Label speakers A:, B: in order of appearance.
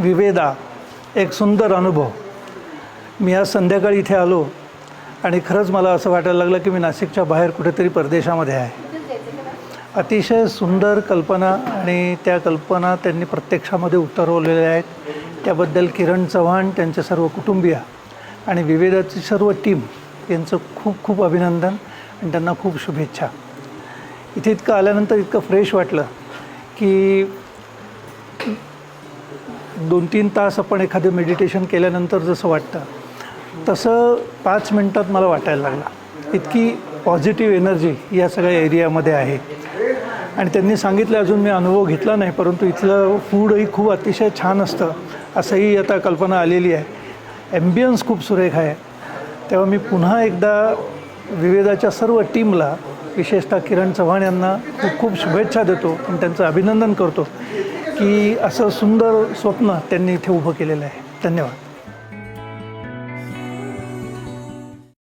A: विवेदा एक सुंदर अनुभव। मी आज संध्याकाळी इथे आलो आणि खरंच मला असं वाटायला लागलं की मी नाशिकच्या बाहेर कुठेतरी परदेशामध्ये आहे। अतिशय सुंदर कल्पना आणि त्या कल्पना त्यांनी प्रत्यक्षामध्ये उतरवलेल्या आहेत। त्याबद्दल किरण चव्हाण, त्यांचे सर्व कुटुंबीय आणि विवेदाची सर्व टीम यांचं खूप खूप अभिनंदन आणि त्यांना खूप शुभेच्छा। इथे इतकं आल्यानंतर इतकं फ्रेश वाटलं की 2-3 तास आपण एखादं मेडिटेशन केल्यानंतर जसं वाटतं तसं 5 मिनटात मला वाटायला लागलं। इतकी पॉझिटिव्ह एनर्जी या सगळ्या एरियामध्ये आहे। आणि त्यांनी सांगितलं, अजून मी अनुभव घेतला नाही, परंतु इथलं फूडही खूप अतिशय छान असतं असंही आता कल्पना आलेली आहे। ॲम्बियन्स खूप सुरेख आहे। तेव्हा मी पुन्हा एकदा विवेदाच्या सर्व टीमला, विशेषतः किरण चव्हाण यांना खूप खूप शुभेच्छा देतो आणि त्यांचं अभिनंदन करतो की असं सुंदर स्वप्न त्यांनी इथे उभं केलेलं आहे। धन्यवाद।